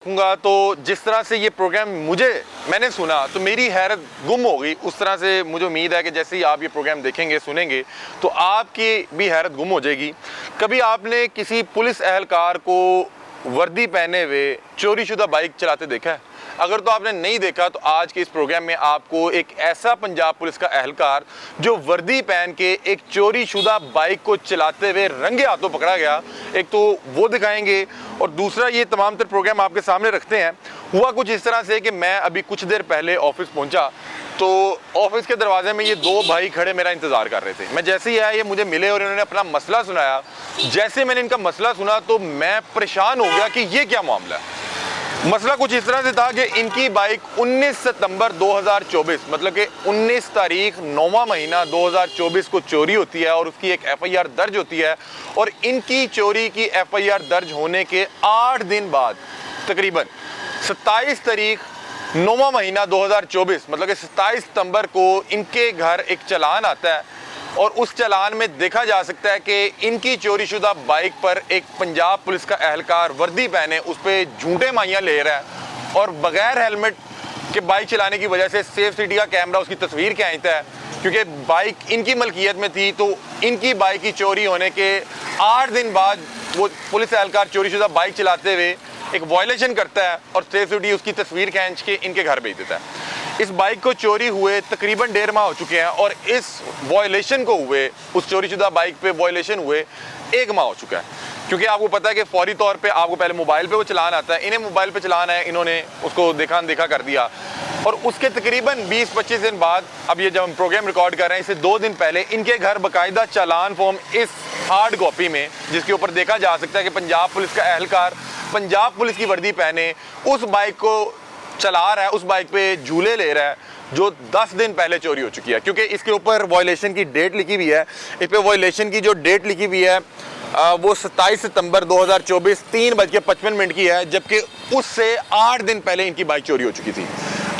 देखूंगा तो जिस तरह से ये प्रोग्राम मैंने सुना तो मेरी हैरत गुम हो गई। उस तरह से मुझे उम्मीद है कि जैसे ही आप ये प्रोग्राम देखेंगे सुनेंगे तो आपकी भी हैरत गुम हो जाएगी। कभी आपने किसी पुलिस एहलकार को वर्दी पहने हुए चोरीशुदा बाइक चलाते देखा है? अगर तो आपने नहीं देखा तो आज के इस प्रोग्राम में आपको एक ऐसा पंजाब पुलिस का एहलकार जो वर्दी पहन के एक चोरीशुदा बाइक को चलाते हुए रंगे हाथों पकड़ा गया, एक तो वो दिखाएंगे और दूसरा ये तमाम तर प्रोग्राम आपके सामने रखते हैं। हुआ कुछ इस तरह से कि मैं अभी कुछ देर पहले ऑफिस पहुंचा तो ऑफिस के दरवाजे में ये दो भाई खड़े मेरा इंतज़ार कर रहे थे। मैं जैसे ही आया ये मुझे मिले और इन्होंने अपना मसला सुनाया। जैसे मैंने इनका मसला सुना तो मैं परेशान हो गया कि ये क्या मामला है। मसला कुछ इस तरह से था कि इनकी बाइक 19 सितंबर 2024 मतलब कि 19 तारीख 9वां महीना 2024 को चोरी होती है और उसकी एक एफआईआर दर्ज होती है। और इनकी चोरी की एफआईआर दर्ज होने के 8 दिन बाद तकरीबन 27 तारीख 9वां महीना 2024 मतलब कि 27 सितंबर को इनके घर एक चालान आता है और उस चालान में देखा जा सकता है कि इनकी चोरीशुदा बाइक पर एक पंजाब पुलिस का एहलकार वर्दी पहने उस पर झूठे माइयाँ ले रहा है और बगैर हेलमेट के बाइक चलाने की वजह से सेफ सिटी का कैमरा उसकी तस्वीर खींचता है। क्योंकि बाइक इनकी मलकियत में थी तो इनकी बाइक की चोरी होने के 8 दिन बाद वो पुलिस एहलकार चोरीशुदा बाइक चलाते हुए एक वायलेशन करता है और सेफ सिटी उसकी तस्वीर खींच के इनके घर भेज देता है। इस बाइक को चोरी हुए तकरीबन 1.5 माह हो चुके हैं और इस वायलेशन को हुए उस चोरीशुदा बाइक पे वायलेशन हुए 1 माह हो चुका है। क्योंकि आपको पता है कि फौरी तौर पे आपको पहले मोबाइल पे वो चलान आता है, इन्हें मोबाइल पे चलान है, इन्होंने उसको देखा कर दिया और उसके तकरीबन 20-25 दिन बाद अब ये जब हम प्रोग्राम रिकॉर्ड कर रहे हैं इससे 2 दिन पहले इनके घर बाकायदा चालान फॉर्म इस हार्ड कॉपी में जिसके ऊपर देखा जा सकता है कि पंजाब पुलिस का एहलकार पंजाब पुलिस की वर्दी पहने उस बाइक को चला रहा है, उस बाइक पे झूले ले रहा है जो 10 दिन पहले चोरी हो चुकी है। क्योंकि इसके ऊपर वायलेशन की डेट लिखी हुई है, इस पे वायलेशन की जो डेट लिखी हुई है वो 27 सितंबर 2024 3:55 की है, जबकि उससे 8 दिन पहले इनकी बाइक चोरी हो चुकी थी।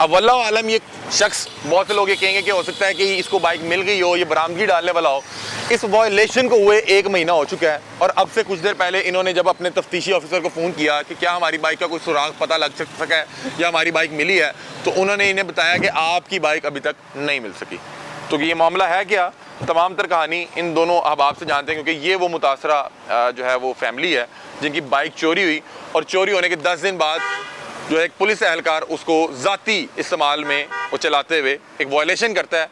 अब वल्लाह आलम ये शख्स, बहुत से लोग ये कहेंगे कि हो सकता है कि इसको बाइक मिल गई हो, ये बरामदगी डालने वाला हो। इस वायलेशन को हुए 1 महीना हो चुका है और अब से कुछ देर पहले इन्होंने जब अपने तफ्तीशी ऑफिसर को फ़ोन किया कि क्या हमारी बाइक का कोई सुराग पता लग सका है या हमारी बाइक मिली है, तो उन्होंने इन्हें बताया कि आपकी बाइक अभी तक नहीं मिल सकी। तो ये मामला है क्या, तमाम तर कहानी इन दोनों अहबाब से जानते हैं क्योंकि ये वो मुतासरा जो है वो फैमिली है जिनकी बाइक चोरी हुई और चोरी होने के 10 दिन बाद जो है एक पुलिस एहलकार उसको ज़ाती इस्तेमाल में वो चलाते हुए एक वायलेशन करता है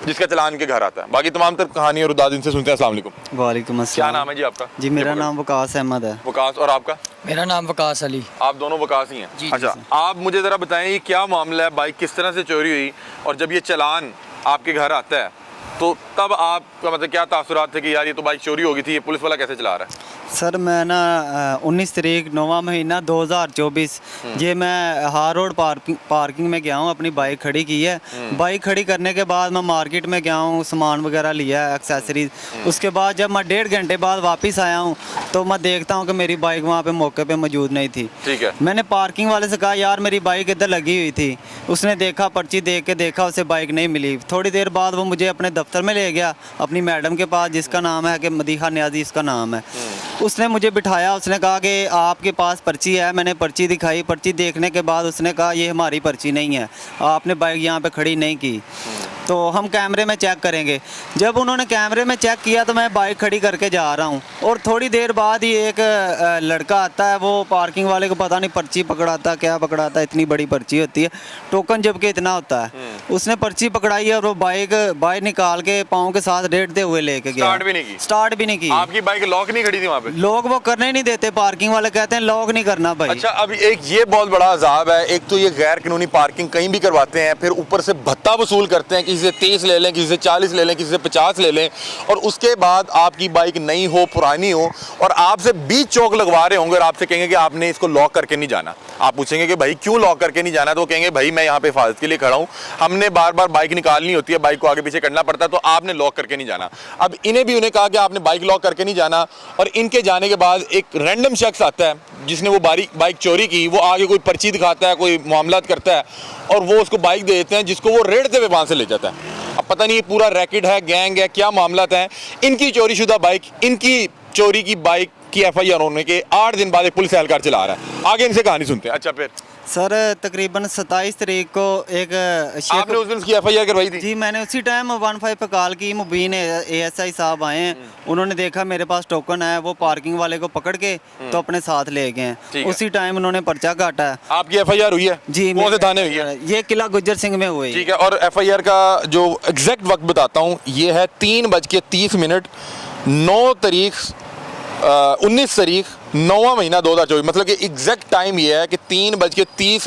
जिसका चलान के घर आता है। बाकी तमाम तर कहानी और उदाद इनसे सुनते हैं। अस्सलाम वालेकुम। वालेकुम अस्सलाम। क्या नाम है जी आपका? जी मेरा नाम वकास अहमद है। वकास, और आपका? मेरा नाम वकास अली। आप दोनों वकास ही हैं? जी, अच्छा जी, आप मुझे ज़रा बताएं ये क्या मामला है, बाइक किस तरह से चोरी हुई और जब ये चलान आपके घर आता है तो तब आपका मतलब क्या तासुरात थे कि यार ये तो बाइक चोरी हो गई थी, ये पुलिस वाला कैसे चला रहा है? सर मैं ना 19 तारीख 9वां महीना 2024 ये मैं हार रोड पार्किंग में गया हूँ, अपनी बाइक खड़ी की है। बाइक खड़ी करने के बाद मैं मार्केट में गया हूँ, सामान वगैरह लिया है, एक्सेसरीज। उसके बाद जब मैं 1.5 घंटे बाद वापस आया हूँ तो मैं देखता हूँ कि मेरी बाइक वहाँ पे मौके पे मौजूद नहीं थी। ठीक है। मैंने पार्किंग वाले से कहा यार मेरी बाइक इधर लगी हुई थी। उसने देखा, पर्ची देख के देखा, उसे बाइक नहीं मिली। थोड़ी देर बाद वो मुझे अपने दफ्तर में ले गया, अपनी मैडम के पास जिसका नाम है कि मदीहा न्याजी इसका नाम है। उसने मुझे बिठाया, उसने कहा कि आपके पास पर्ची है। मैंने पर्ची दिखाई, पर्ची देखने के बाद उसने कहा ये हमारी पर्ची नहीं है, आपने बाइक यहाँ पे खड़ी नहीं की, तो हम कैमरे में चेक करेंगे। जब उन्होंने कैमरे में चेक किया तो मैं बाइक खड़ी करके जा रहा हूँ और थोड़ी देर बाद ही एक लड़का आता है, वो पार्किंग वाले को पता नहीं पर्ची पकड़ाता क्या पकड़ाता, इतनी बड़ी पर्ची होती है, टोकन जबकि इतना होता है। उसने पर्ची पकड़ाई और वो बाइक निकाल के पाँव के साथ रेटते हुए लेके गया। स्टार्ट भी नहीं की। आपकी बाइक लॉक नहीं खड़ी थी वहाँ पे? लोग वो करने नहीं देते, पार्किंग वाले कहते हैं लॉक नहीं करना भाई। अच्छा, अब एक ये बहुत बड़ा अजाब है, एक तो ये गैर कानूनी पार्किंग कहीं भी करवाते हैं, फिर ऊपर से भत्ता वसूल करते हैं, किसी से 30 ले लें, किसी से 40 ले लें, किसी से 50 ले लें, और उसके बाद आपकी बाइक नई हो पुरानी हो और आपसे 20 चौक लगवा रहे होंगे और आपसे कहेंगे कि आपने इसको लॉक करके नहीं जाना। आप पूछेंगे कि भाई क्यों लॉक करके नहीं जाना, तो वो कहेंगे भाई मैं यहाँ पे हिफाजत के लिए खड़ा हूँ, हमने बार बार बाइक निकालनी होती है, बाइक को आगे पीछे करना पड़ता है, तो आपने लॉक करके नहीं जाना। अब इन्हें भी उन्हें कहा कि आपने बाइक लॉक करके नहीं जाना और इनके जाने के बाद एक रैंडम शख्स आता है जिसने वो बाइक चोरी की, वो आगे कोई पर्ची दिखाता है, कोई मामलात करता है और वो उसको बाइक दे देते हैं जिसको वो रेड़ते हुए वहाँ से ले जाता है। अब पता नहीं ये पूरा रैकेट है, गैंग है, क्या मामलात हैं। इनकी चोरीशुदा बाइक, इनकी चोरी की बाइक की FIR होने के 8 दिन बाद एक पुलिस एहलकार चला रहा है। आगे इनसे कहानी सुनते हैं। अच्छा, फिर सर तकरीबन 27 तारीख को एक शेख आपने उस दिन उसकी FIR करवाई थी? जी मैंने उसी टाइम 15 पे कॉल की। मुबीन ASI साहब आए हैं, उन्होंने देखा मेरे पास टोकन है, वो पार्किंग वाले को पकड़ के तो अपने साथ ले गए ठीक हैं। है। उसी टाइम उन्होंने पर्चा काटा है। आपकी FIR हुई है? जी कौन से थाने हुई है? ये किला गुज्जर सिंह में हुई। ठीक है। और FIR का जो एग्जैक्ट वक्त बताता हूँ, ये है 3:30 9 तारीख 19 तारीख 9वां महीना 2024। मतलब कि एग्जैक्ट टाइम ये है कि 3:30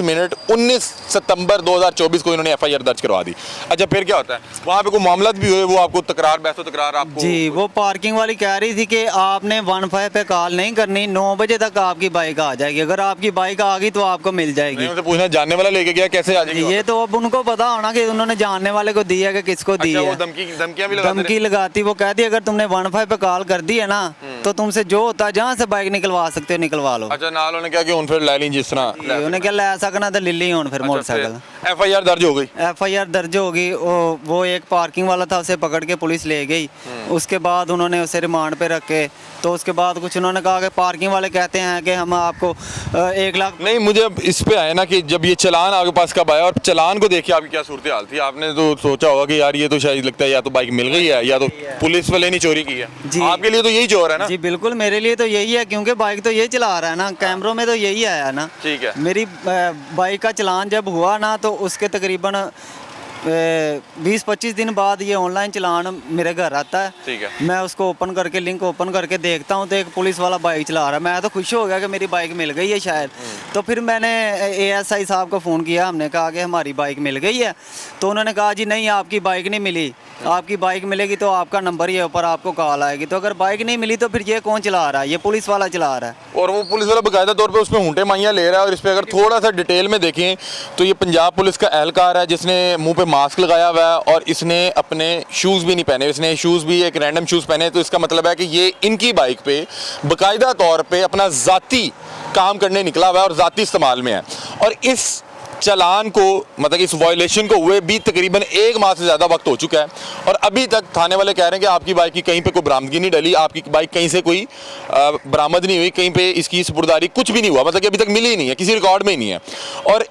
19 सितंबर 2024 को इन्होंने FIR दर्ज करवा दी। अच्छा, फिर क्या होता है वहाँ पे? कोई मामला भी हुए? वो आपको तकरार, बहसो तकरार आपको? जी, वो पार्किंग वाली कह रही थी कि आपने 15 पे कॉल नहीं करनी, 9 बजे तक आपकी बाइक आ जाएगी। अगर आपकी बाइक आ गई तो आपको मिल जाएगी। नहीं, उनसे पूछना जानने वाला लेके गया, कैसे आ जाएगी? ये तो अब उनको पता होना कि उन्होंने जानने वाले को दी है कि किसको दी अच्छा, है। वो धमकियां भी लगाते धमकी लगाती, वो कहती अगर तुमने 15 पे कॉल कर दी है ना तो तुमसे जो होता है जहाँ से बाइक निकलवा सकते हो निकलवा लो। अच्छा, नाल उन्होंने क्या कि उन फिर ले ली जिस तरह उन्हें क्या ले सकना तो लिल्ली होन फिर मोटरसाइकिल। FIR दर्ज हो गई? FIR दर्ज होगी। वो एक पार्किंग वाला था, उसे पकड़ के पुलिस ले गई। उसके बाद उन्होंने उसे रिमांड पे रखे। तो उसके बाद कुछ उन्होंने कहा कि पार्किंग वाले कहते हैं कि हम आपको 1 लाख। नहीं, मुझे अब इस पे आया ना कि जब ये चलान आपके पास कब आया और चलान को देखिए आपकी क्या सूरत हाल थी। आपने तो सोचा होगा कि यार ये तो शायद लगता है या तो बाइक मिल गई है या तो पुलिस वाले ने चोरी की है। जी। आपके लिए तो यही चोर है ना? जी बिल्कुल, मेरे लिए तो यही है, क्योंकि बाइक तो यही चला रहा है ना, कैमरों में तो यही आया ना। ठीक है। मेरी बाइक का चलान जब हुआ ना तो उसके तकरीबन 20-25 दिन बाद ये ऑनलाइन चलान मेरे घर आता है। ठीक है। मैं उसको ओपन करके, लिंक ओपन करके देखता हूँ तो एक पुलिस वाला बाइक चला रहा है। मैं तो खुश हो गया कि मेरी बाइक मिल गई है शायद। तो फिर मैंने ASI साहब को फ़ोन किया, हमने कहा कि हमारी बाइक मिल गई है। तो उन्होंने कहा जी नहीं, आपकी बाइक नहीं मिली, आपकी बाइक मिलेगी तो आपका नंबर ही ऊपर आपको कॉल आएगी। तो अगर बाइक नहीं मिली तो फिर ये कौन चला रहा है? ये पुलिस वाला चला रहा है। और वो पुलिस वाला बाकायदा तौर पे उसमें ऊँटे माइयाँ ले रहा है। और इस पर अगर थोड़ा सा डिटेल में देखें तो ये पंजाब पुलिस का एहलकार है जिसने मुंह पे मास्क लगाया हुआ है और इसने अपने शूज़ भी नहीं पहने। इसने शूज़ भी एक रैंडम शूज़ पहने। तो इसका मतलब है कि ये इनकी बाइक पे बाकायदा तौर पे अपना ज़ाती काम करने निकला हुआ है और ज़ाती इस्तेमाल में है। और इस चलान को, मतलब इस वायलेशन को हुए भी तकरीबन 1 माह से ज़्यादा वक्त हो चुका है और अभी तक थाने वाले कह रहे हैं कि आपकी बाइक की कहीं पे कोई बरामदगी नहीं डली, आपकी बाइक कहीं से कोई बरामद नहीं हुई, कहीं पे इसकी सुपुर्दारी कुछ भी नहीं हुआ। मतलब कि अभी तक मिली ही नहीं है, किसी रिकॉर्ड में ही नहीं है। और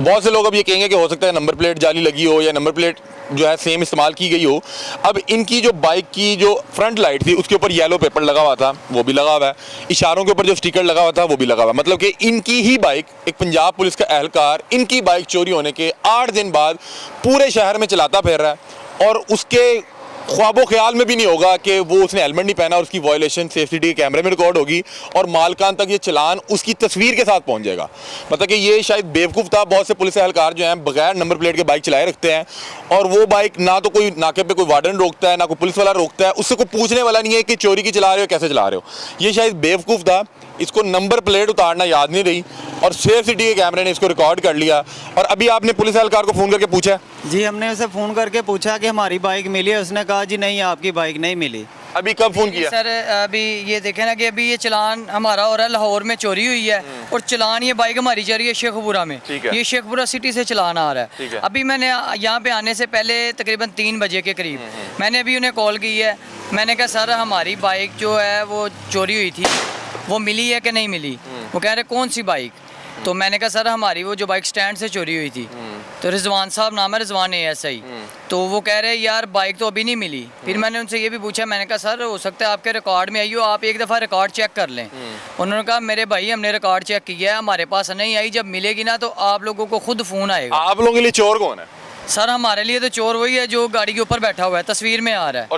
बहुत से लोग अब ये कहेंगे कि हो सकता है नंबर प्लेट जाली लगी हो या नंबर प्लेट जो है सेम इस्तेमाल की गई हो। अब इनकी जो बाइक की जो फ्रंट लाइट थी उसके ऊपर येलो पेपर लगा हुआ था, वो भी लगा हुआ है। इशारों के ऊपर जो स्टिकर लगा हुआ था वो भी लगा हुआ है। मतलब कि इनकी ही बाइक, एक पंजाब पुलिस का एहलकार इनकी बाइक चोरी होने के 8 दिन बाद पूरे शहर में चलाता फिर रहा है और उसके ख्वाबो ख्याल में भी नहीं होगा कि वो उसने हेलमेट नहीं पहना और उसकी वायलेशन CCTV कैमरे में रिकॉर्ड होगी और मालकान तक ये चलान उसकी तस्वीर के साथ पहुंच जाएगा। मतलब कि ये शायद बेवकूफ़ था। बहुत से पुलिस एहलकार जो हैं बगैर नंबर प्लेट के बाइक चलाए रखते हैं और वो बाइक ना तो कोई नाके पे कोई वार्डन रोकता है, ना कोई पुलिस वाला रोकता है, उससे कोई पूछने वाला नहीं है कि चोरी की चला रहे हो, कैसे चला रहे हो। ये शायद बेवकूफ़ था, इसको नंबर प्लेट उतारना याद नहीं रही और CCTV के कैमरे ने इसको रिकॉर्ड कर लिया। और अभी आपने पुलिस एहलकार को फ़ोन करके पूछा? जी हमने उसे फ़ोन करके पूछा कि हमारी बाइक मिली है। उसने कहा जी नहीं, आपकी बाइक नहीं मिली। अभी कब फ़ोन किया? सर अभी ये देखें ना कि अभी ये चलान हमारा हो रहा है, लाहौर में चोरी हुई है और चलान ये बाइक हमारी जा रही है शेखपुरा में। ठीक है। ये शेखपुरा सिटी से चलान आ रहा ठीक है। है। अभी मैंने यहाँ पे आने से पहले तकरीबन 3 बजे के करीब मैंने अभी उन्हें कॉल की है। मैंने कहा सर हमारी बाइक जो है वो चोरी हुई थी, वो मिली है कि नहीं मिली? वो कह रहे कौन सी बाइक? तो मैंने कहा सर हमारी वो जो बाइक स्टैंड से चोरी हुई थी। तो रिजवान साहब नाम है, रिजवान ASI। तो वो कह रहे यार बाइक तो अभी नहीं मिली। फिर मैंने उनसे ये भी पूछा, मैंने कहा सर हो सकता है आपके रिकॉर्ड में आई हो, आप एक दफ़ा रिकॉर्ड चेक कर लें। उन्होंने कहा मेरे भाई हमने रिकॉर्ड चेक किया है, हमारे पास नहीं आई, जब मिलेगी ना तो आप लोगों को खुद फ़ोन आएगा। आप लोगों के लिए चोर कौन है? सर हमारे लिए तो चोर वही है जो गाड़ी के ऊपर बैठा हुआ है, तस्वीर में आ रहा है। और